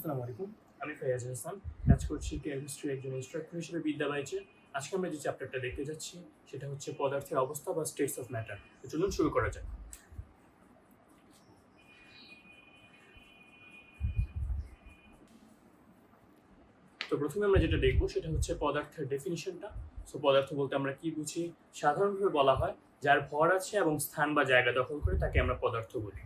আসসালামু আলাইকুম। আমি ফয়াজ হাসান। কাজ করছি কেমিস্ট্রি একজন ইনস্ট্রাক্টর হিসেবে বিদ্যালয়ে। আজকে আমরা যে চ্যাপ্টারটা দেখতে যাচ্ছি সেটা হচ্ছে পদার্থের অবস্থা বা স্টেটস অফ ম্যাটার। তো চলুন শুরু করা যাক। তো প্রথমে আমরা যেটা দেখবো সেটা হচ্ছে পদার্থের ডেফিনিশনটা। সো পদার্থ বলতে আমরা কি বুঝি? সাধারণভাবে বলা হয় যার ভর আছে এবং স্থান বা জায়গা দখল করে তাকে আমরা পদার্থ বলি।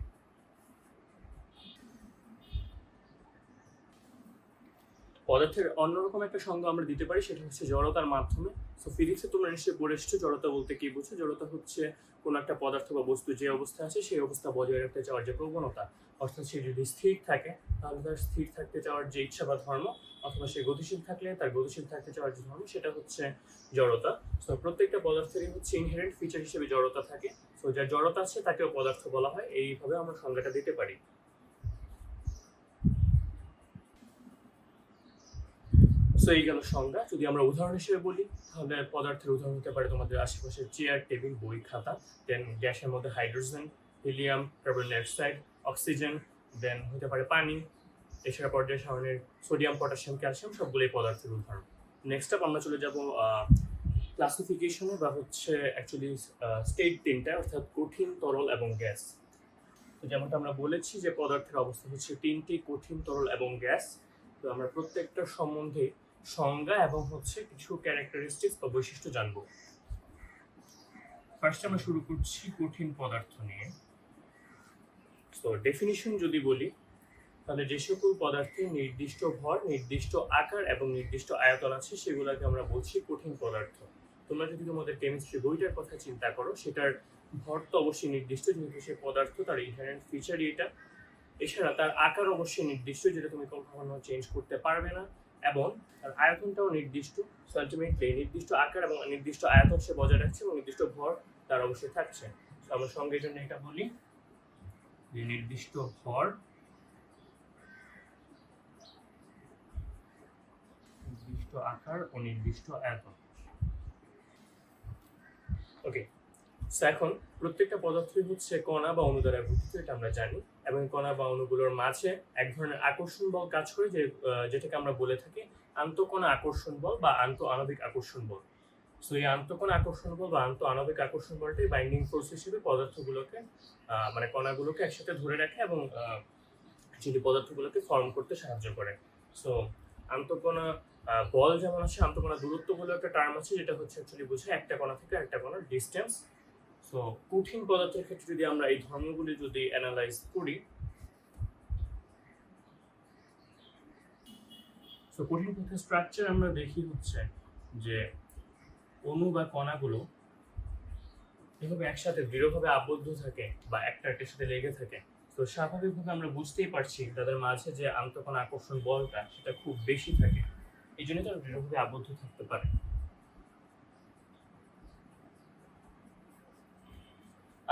পদার্থের অন্যরকম একটা সংজ্ঞা আমরা দিতে পারি, সেটা হচ্ছে জড়তার মাধ্যমে। সো ফিজিক্সে তোমরা নিশ্চয়ই পড়ে এসেছো জড়তা বলতে কি বুঝো। জড়তা হচ্ছে কোনো একটা পদার্থ বা বস্তু যে অবস্থা আছে সেই অবস্থা বজায় রাখতে চাওয়ার যে প্রবণতা, অর্থাৎ সে যদি স্থির থাকে তাহলে তার স্থির থাকতে চাওয়ার যে ইচ্ছা বা ধর্ম, অথবা সে গতিশীল থাকলে তার গতিশীল থাকতে চাওয়ার যে ধর্ম, সেটা হচ্ছে জড়তা। সো প্রত্যেকটা পদার্থেরই হচ্ছে ইনহেরেন্ট ফিচার হিসেবে জড়তা থাকে। সো যার জড়তা আছে তাকেও পদার্থ বলা হয়। এইভাবে আমরা সংজ্ঞাটা দিতে পারি। সো এই গেল সংজ্ঞা। যদি আমরা উদাহরণ হিসেবে বলি তাহলে পদার্থের উদাহরণ হতে পারে তোমাদের আশেপাশে চেয়ার, টেবিল, বই, খাতা। দেন গ্যাসের মধ্যে hydrogen, helium, carbon dioxide, oxygen. Then হতে পারে পানি। এছাড়া পর্যায় সারণীর সোডিয়াম, পটাশিয়াম, ক্যালসিয়াম সবগুলোই পদার্থের উদাহরণ। নেক্সট আপ আমরা চলে যাব ক্লাসিফিকেশনে, বা হচ্ছে অ্যাকচুয়ালি স্টেট তিনটা, অর্থাৎ কঠিন, তরল এবং গ্যাস। তো যেমনটা আমরা বলেছি যে পদার্থের অবস্থা হচ্ছে তিনটি, কঠিন, তরল এবং গ্যাস। তো আমরা প্রত্যেকটার সম্বন্ধে সংজ্ঞা এবং হচ্ছে কিছু ক্যারেক্টারিস্টিক্স বা বৈশিষ্ট্য জানবো। ফার্স্ট আমরা শুরু করছি কঠিন পদার্থ নিয়ে। তো ডেফিনিশন যদি বলি তাহলে যে সকল পদার্থে নির্দিষ্ট ভর, নির্দিষ্ট আকার এবং নির্দিষ্ট আয়তন আছে সেগুলোকে আমরা বলছি কঠিন পদার্থ। তোমরা যদি তোমাদের কেমিস্ট্রি বইটার কথা চিন্তা করো, সেটার ভর তো অবশ্যই নির্দিষ্ট, যেহেতু সে পদার্থ, তার ইনহেরেন্ট ফিচারই এটা। এছাড়া তার আকার অবশ্যই নির্দিষ্ট, যেটা তুমি কখনো চেঞ্জ করতে পারবে না, এবং তার আয়তনটাও নির্দিষ্ট। আলটিমেটলি নির্দিষ্ট আকার এবং নির্দিষ্ট আয়তন সে বজায় রাখছে এবং নির্দিষ্ট ভর তার অবশ্যই থাকছে। তো আমরা সঙ্গে জন্য এটা বলি যে নির্দিষ্ট ভর, নির্দিষ্ট আকার ও নির্দিষ্ট আয়তন। ওকে, সো এখন প্রত্যেকটা পদার্থই হচ্ছে কণা বা অণু দ্বারা গঠিত, এটা আমরা জানি। এবং কণা বা অণুগুলোর মাঝে এক ধরনের আকর্ষণ বল কাজ করে, যেটাকে আমরা বলে থাকি আন্তঃকণা আকর্ষণ বল বা আন্তঃআণবিক আকর্ষণ বল। সো এই আন্তঃকণা আকর্ষণ বল বা আন্তঃআণবিক আকর্ষণ বলটাই বাইন্ডিং ফোর্স হিসেবে পদার্থগুলোকে, মানে কণাগুলোকে একসাথে ধরে রাখে এবং যদি পদার্থগুলোকে ফর্ম করতে সাহায্য করে। সো আন্তঃকণা বল যেমন আছে, আন্তঃকণা দূরত্ব বলে একটা টার্ম আছে, যেটা হচ্ছে অ্যাকচুয়ালি বোঝায় একটা কণা থেকে আরেকটা কণার ডিস্টেন্স। সো কঠিন পদার্থের ক্ষেত্রে যদি আমরা এই ধর্মগুলি যদি অ্যানালাইজ করি, সো কঠিন পদার্থের স্ট্রাকচার আমরা দেখি হচ্ছে যে অণু বা কণাগুলো এভাবে একসাথে দৃঢ়ভাবে আবদ্ধ থাকে বা একটার সাথে লেগে থাকে। তো স্বাভাবিকভাবে আমরা বুঝতেই পারছি তাদের মাঝে যে আন্তঃকণা আকর্ষণ বলটা সেটা খুব বেশি থাকে, এই জন্য তারা দৃঢ়ভাবে আবদ্ধ থাকতে পারে।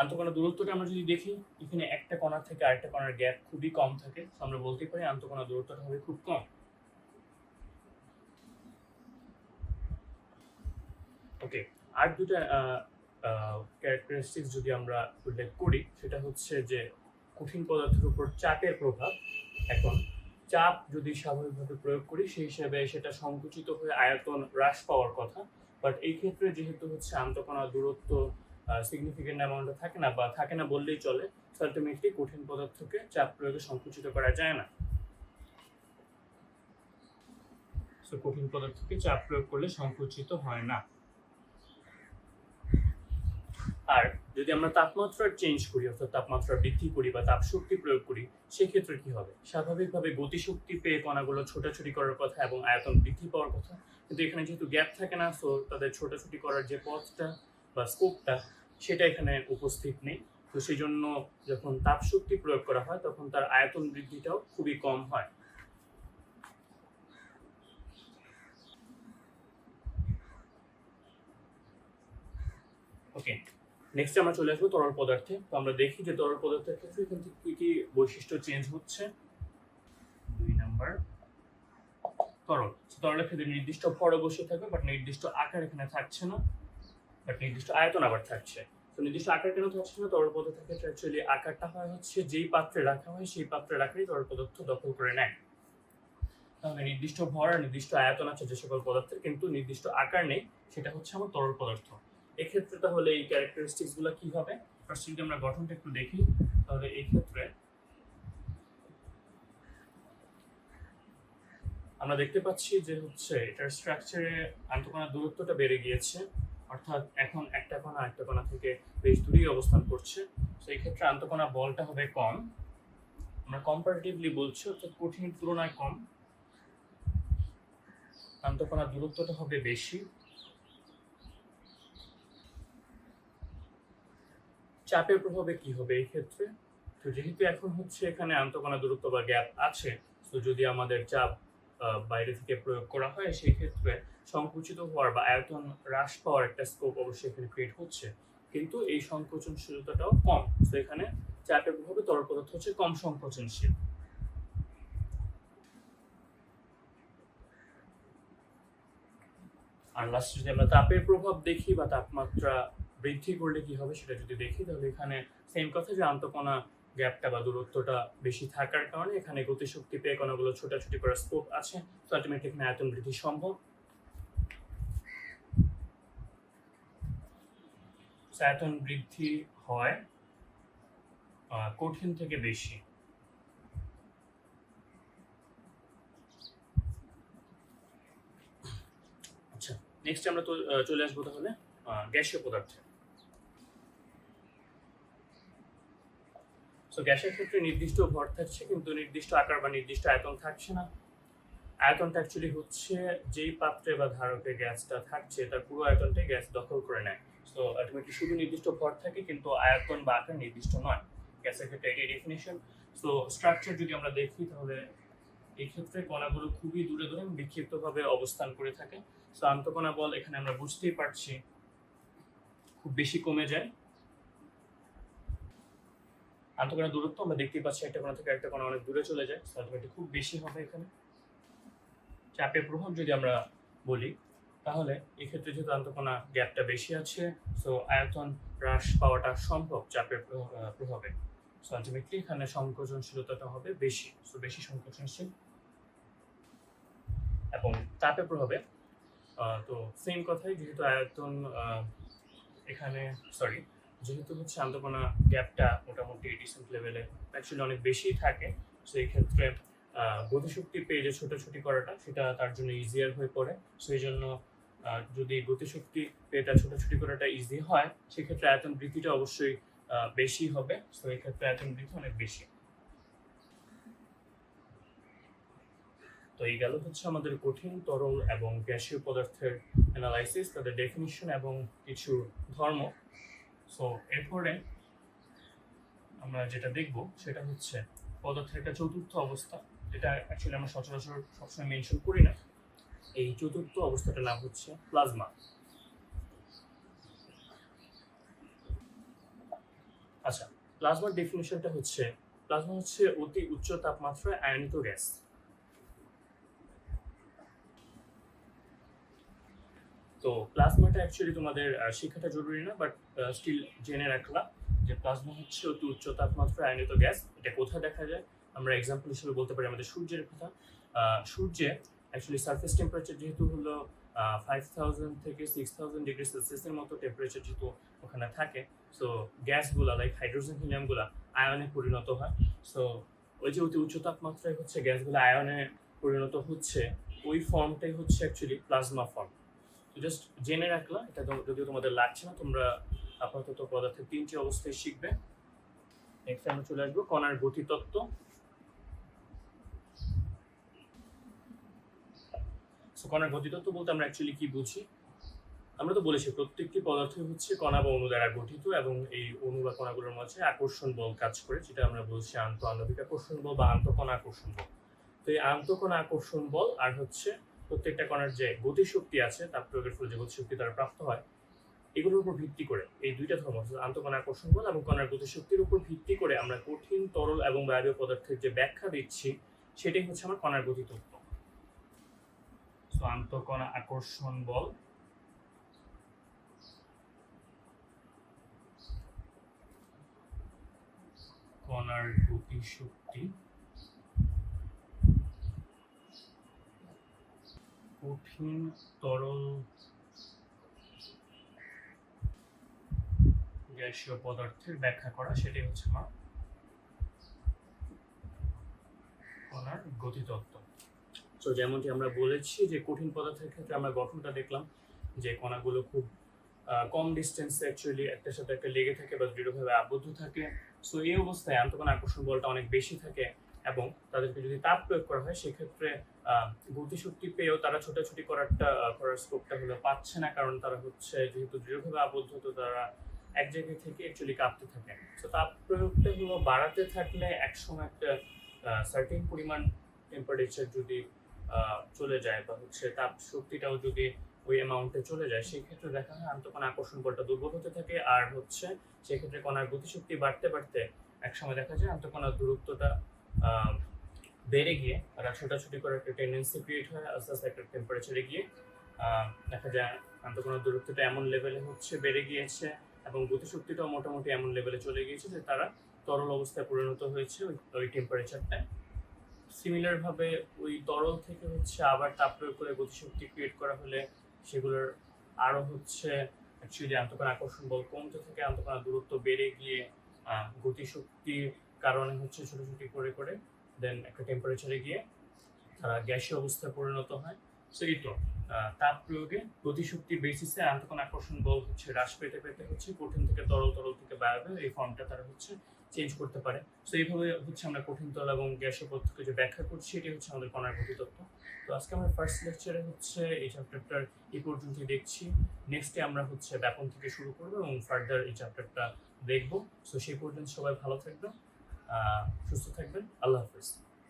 আন্তঃকণা দূরত্বটা আমরা যদি দেখি, এখানে একটা কণা থেকে আরেকটা কণার গ্যাপ খুবই কম থাকে। আমরা বলতে পারি আন্তঃকণা দূরত্বটা হবে খুব কম। ওকে, আর দুটা ক্যারেক্টারিস্টিক্স যদি আমরা উল্লেখ করি, সেটা হচ্ছে যে কঠিন পদার্থের উপর চাপের প্রভাব। এখন চাপ যদি স্বাভাবিকভাবে প্রয়োগ করি, সেই হিসাবে সেটা সংকুচিত হয়ে আয়তন হ্রাস পাওয়ার কথা। বাট এই ক্ষেত্রে যেহেতু হচ্ছে আন্তঃকণা দূরত্ব সিগনিফিকেন্ট অ্যামাউন্টে থাকে না, বা থাকে না বললেই চলে, আলটিমেটলি কঠিন পদার্থকে চাপ প্রয়োগে সংকুচিত করা যায় না। সো কঠিন পদার্থকে চাপ প্রয়োগ করলে সংকুচিত হয় না। আর যদি আমরা তাপমাত্রা চেঞ্জ করি, অর্থাৎ তাপমাত্রা বৃদ্ধি করি বা তাপ শক্তি প্রয়োগ করি, সেক্ষেত্রে কি হবে? স্বাভাবিকভাবে গতিশক্তি পেয়ে কণাগুলো ছোটাছুটি করার কথা এবং আয়তন বৃদ্ধি পাওয়ার কথা, কিন্তু এখানে যেহেতু গ্যাপ থাকে না, সো তাদের ছোটাছুটি করার যে পথটা বা স্কোপটা সেটা এখানে উপস্থিত নেই। তো সেই জন্য যখন তাপ শক্তি প্রয়োগ করা হয় তখন তার আয়তন বৃদ্ধিটাও খুবই কম হয়। ওকে, নেক্সট আমরা চলে আসবো তরল পদার্থে। তো আমরা দেখি যে তরল পদার্থের ক্ষেত্রে এখান থেকে কি কি বৈশিষ্ট্য চেঞ্জ হচ্ছে। 2 নাম্বার, তরল। তরলের ক্ষেত্রে নির্দিষ্ট ভর অবশ্যই থাকবে, বাট নির্দিষ্ট আকার এখানে থাকছে না, বাট নির্দিষ্ট আয়তন আবার থাকছে। তো নির্দিষ্ট আকার কেন থাকছে না? তরল পদার্থের ক্ষেত্রে অ্যাকচুয়ালি আকারটা হয় হচ্ছে যেই পাত্রে রাখা হয় সেই পাত্রে রাখারই তরল পদার্থ দখল করে নেয়। তাহলে নির্দিষ্ট ভর আর নির্দিষ্ট আয়তন আছে যে সকল পদার্থের, কিন্তু নির্দিষ্ট আকার নেই, সেটা হচ্ছে আমার তরল পদার্থ। এক্ষেত্রে তাহলে এই ক্যারেক্টারিস্টিক্স গুলো কি হবে? ফার্স্ট যদি আমরা গঠনটা একটু দেখি, তাহলে এই ক্ষেত্রে আমরা দেখতে পাচ্ছি যে হচ্ছে এটার স্ট্রাকচারে আন্তঃকণার দূরত্বটা বেড়ে গিয়েছে, অর্থাৎ এখন একটা কণা আরেকটা কণা থেকে বেশ দূরেই অবস্থান করছে। তো এই ক্ষেত্রে আন্তঃকণা বলটা হবে কম, আমরা কম্পারেটিভলি বলছি, অর্থাৎ কঠিনের তুলনায় কম। আন্তঃকণার দূরত্বটা হবে বেশি। চাপের প্রভাবে কি হবে এই ক্ষেত্রে? তো যেহেতু এখন হচ্ছে এখানে আন্তঃকণা দূরত্ব বা গ্যাপ আছে, তো যদি আমাদের চাপ বাইরে থেকে প্রয়োগ করা হয়, সেই ক্ষেত্রে সংকুচিত হওয়ার বা আয়তন হ্রাস পাওয়ার একটা স্কোপ অবশ্যই এখানে ক্রিয়েট হচ্ছে, কিন্তু এই সংকোচনশীলতাটাও কম। তো এখানে চাপের প্রভাবে তরল পদার্থ হচ্ছে কম সংকোচনশীল। আর লাস্ট যদি আমরা তাপের প্রভাব দেখি বা তাপমাত্রা বৃদ্ধি করলে কি হবে সেটা যদি দেখি, তাহলে এখানে সেম কথা যে আন্তঃকণা গ্যাপটা বা দূরত্বটা বেশি থাকার কারণে এখানে গতিশক্তি পেয়ে কণাগুলো ছোটাছুটি করার স্কোপ আছে, তো আলটিমেটলি এখানে আয়তন বৃদ্ধি সম্ভব। আয়তন বৃদ্ধি হয় কঠিন থেকে বেশি। আচ্ছা, নেক্সট আমরা তো চলে আসবো তাহলে গ্যাসীয় পদার্থে। তো গ্যাসের ক্ষেত্রে নির্দিষ্ট ভর থাকছে, কিন্তু নির্দিষ্ট আকার বা নির্দিষ্ট আয়তন থাকছে না। আয়তনটা অ্যাকচুয়ালি হচ্ছে যেই পাত্রে বা ধারকে গ্যাসটা থাকছে তার পুরো আয়তনটাই গ্যাস দখল করে নেয়। তো আলটিমেটলি শুধু নির্দিষ্ট ভর থাকে, কিন্তু আয়তন বা আকার নির্দিষ্ট নয়। গ্যাসের ক্ষেত্রে এটাই ডেফিনিশন। তো স্ট্রাকচার যদি আমরা দেখি, তাহলে এই ক্ষেত্রে কণাগুলো খুবই দূরে দূরে বিক্ষিপ্তভাবে অবস্থান করে থাকে। তো আন্তঃকণা বল এখানে আমরা বুঝতেই পারছি খুব বেশি কমে যায়। আন্তঃকণার দূরত্ব আমরা দেখতেই পাচ্ছি একটা কণা থেকে একটা কণা অনেক দূরে চলে যায়, আলটিমেটলি খুব বেশি হবে এখানে। চাপের প্রভাব যদি আমরা বলি, তাহলে এক্ষেত্রে যেহেতু আন্তঃকণা গ্যাপটা বেশি আছে, সো আয়তন হ্রাস পাওয়াটা সম্ভব চাপের প্রভাবে। সো আলটিমেটলি এখানে সংকোচনশীলতাটা হবে বেশি, সো বেশি সংকোচনশীল। এবং তাপের প্রভাবে তো সেম কথাই, যেহেতু আয়তন এখানে যেহেতু হচ্ছে আন্তঃকণা গ্যাপটা মোটামুটি ডিসেন্ট লেভেলে অ্যাকচুয়ালি অনেক বেশি থাকে, সেই ক্ষেত্রে গতিশক্তি পেয়ে যে ছোটাছুটি করাটা সেটা তার জন্য ইজিয়ার হয়ে পড়ে। সেই জন্য যদি গতিশক্তি পেয়ে তার ছোটাছুটি করাটা ইজি হয়, সেক্ষেত্রে আয়তন বৃদ্ধিটা অবশ্যই বেশি হবে। তো এই ক্ষেত্রে আয়তন বৃদ্ধি অনেক বেশি। তো এই গেল হচ্ছে আমাদের কঠিন, তরল এবং গ্যাসীয় পদার্থের অ্যানালাইসিস, তাদের ডেফিনিশন এবং কিছু ধর্ম। সো এরপরে আমরা যেটা দেখব সেটা হচ্ছে পদার্থের একটা চতুর্থ অবস্থা, যেটা অ্যাকচুয়ালি আমরা সচরাচর সবসময় মেনশন করি না। এই চতুর্থ অবস্থাটার নাম হচ্ছে প্লাজমা। আচ্ছা, প্লাজমার ডেফিনিশনটা হচ্ছে, প্লাজমা হচ্ছে অতি উচ্চ তাপমাত্রায় আয়নিত গ্যাস। তো প্লাজমাটা অ্যাকচুয়ালি তোমাদের শেখাটা জরুরি না, বাট স্টিল জেনে রাখলা যে প্লাজমা হচ্ছে অতি উচ্চ তাপমাত্রায় আয়নিত গ্যাস। এটা কোথায় দেখা যায়? আমরা এক্সাম্পল হিসেবে বলতে পারি আমাদের সূর্যের কথা। সূর্যে অ্যাকচুয়ালি সারফেস টেম্পারেচার যেহেতু হলো 5000 থেকে 6000 ডিগ্রি সেলসিয়াসের মতো টেম্পারেচার যেহেতু ওখানে থাকে, সো গ্যাসগুলা লাইক হাইড্রোজেন হিলিয়ামগুলা আয়নে পরিণত হয়। সো ওই যে অতি উচ্চ তাপমাত্রায় হচ্ছে গ্যাসগুলো আয়নে পরিণত হচ্ছে, ওই ফর্মটাই হচ্ছে অ্যাকচুয়ালি প্লাজমা ফর্ম। জাস্ট জেনে রাখলা, এটা যদিও তোমাদের লাগছে না, তোমরা আপাতত পদার্থের 3টি অবস্থায় শিখবে। নেক্সট আমরা চলে আসবো কণার গতিতত্ত্ব। কণার গতিতত্ত্ব বলতে আমরা অ্যাকচুয়ালি কি বুঝি? আমরা তো বলেছি প্রত্যেকটি পদার্থ হচ্ছে কণা বা অণু দ্বারা গঠিত, এবং এই অণু বা কণাগুলোর মাঝে আকর্ষণ বল কাজ করে, যেটা আমরা বলছি আন্তঃআণবিক আকর্ষণ বল বা আন্তঃকণা আকর্ষণ বল। তো এই আন্তঃকণা আকর্ষণ বল আর হচ্ছে প্রত্যেকটা কণার যে গতিশক্তি আছে, তাপ প্রয়োগের ফলে যে গতিশক্তি দ্বারা প্রাপ্ত হয়, এগুলোর উপর ভিত্তি করে এই দুইটা ধর্ম, আন্তঃকণা আকর্ষণ বল এবং কণার গতিশক্তির উপর ভিত্তি করে আমরা কঠিন, তরল এবং বায়বীয় পদার্থের যে ব্যাখ্যা দিচ্ছি, সেটাই হচ্ছে আমার কণার গতিতত্ত্ব। আন্তঃকণা আকর্ষণ বল, কণার গতিশক্তি কঠিন তরল গ্যাসীয় পদার্থের ব্যাখ্যা করা, সেটাই হচ্ছে আমার কণার গতিতত্ত্ব। তো যেমনটি আমরা বলেছি যে কঠিন পদার্থের ক্ষেত্রে আমরা গঠনটা দেখলাম যে কণাগুলো খুব কম ডিস্টেন্সে অ্যাকচুয়ালি একটার সাথে একটা লেগে থাকে বা দৃঢ়ভাবে আবদ্ধ থাকে। সো এই অবস্থায় আন্তঃকণা আকর্ষণ বলটা অনেক বেশি থাকে এবং তাদেরকে যদি তাপ প্রয়োগ করা হয় সেক্ষেত্রে গতিশক্তি পেয়েও তারা ছোটাছুটি করার স্কোপটা হলো পাচ্ছে না, কারণ তারা হচ্ছে যেহেতু দৃঢ়ভাবে আবদ্ধ, তো তারা এক জায়গায় থেকে অ্যাকচুয়ালি কাঁপতে থাকে। তো তাপ প্রয়োগটা হলো বাড়াতে থাকলে একসময় একটা সার্টেন পরিমাণ টেম্পারেচার যদি চলে যায় বা হচ্ছে তাপ শক্তিটাও যদি ওই অ্যামাউন্টে চলে যায়, সেই ক্ষেত্রে দেখা হয় আন্তঃকণা আকর্ষণ বলটা দুর্বল হতে থাকে। আর হচ্ছে সেক্ষেত্রে কণার গতিশক্তি বাড়তে বাড়তে একসময় দেখা যায় আন্তঃকণার দূরত্বটা বেড়ে গিয়ে তারা ছোটাছুটি করার একটা টেন্ডেন্সি ক্রিয়েট হয়। আস্তে আস্তে একটা টেম্পারেচারে গিয়ে দেখা যায় আন্তঃকণার দূরত্বটা এমন লেভেলে হচ্ছে বেড়ে গিয়েছে এবং গতিশক্তিটাও মোটামুটি এমন লেভেলে চলে গিয়েছে যে তারা তরল অবস্থায় পরিণত হয়েছে ওই টেম্পারেচারটায়। সিমিলার ভাবে ওই তরল থেকে হচ্ছে আবার তাপ প্রয়োগ করে গতিশক্তি ক্রিয়েট করা হলে সেগুলোর আরো হচ্ছে অ্যাকচুয়ালি আন্তঃকণা আকর্ষণ বল কমতে থাকে, আন্তঃকণা দূরত্ব বেড়ে গিয়ে গতিশক্তির কারণে হচ্ছে ছোটাছুটি করে করে দেন একটা টেম্পারেচারে গিয়ে তারা গ্যাসীয় অবস্থায় পরিণত হয়। সো এই তো তাপ প্রয়োগে গতিশক্তির বেসিসে আন্তঃকণা আকর্ষণ বল হচ্ছে হ্রাস পেতে পেতে হচ্ছে কঠিন থেকে তরল, তরল থেকে বায়বীয়, এই ফর্মটা তারা হচ্ছে চেঞ্জ করতে পারে। সো এইভাবে হচ্ছে আমরা কঠিন তরল এবং গ্যাসীয় পদার্থকে যে ব্যাখ্যা করছি এটি হচ্ছে আমাদের কণার গতিতত্ত্ব। তো আজকে আমরা ফার্স্ট লেকচারে হচ্ছে এই চ্যাপ্টারটার এই পর্যন্ত দেখছি। নেক্সটে আমরা হচ্ছে ব্যাপন থেকে শুরু করবো এবং ফার্দার এই চ্যাপ্টারটা দেখবো। সো সেই পর্যন্ত সবাই ভালো থাকবেন, সুস্থ থাকবেন। আল্লাহ হাফেজ।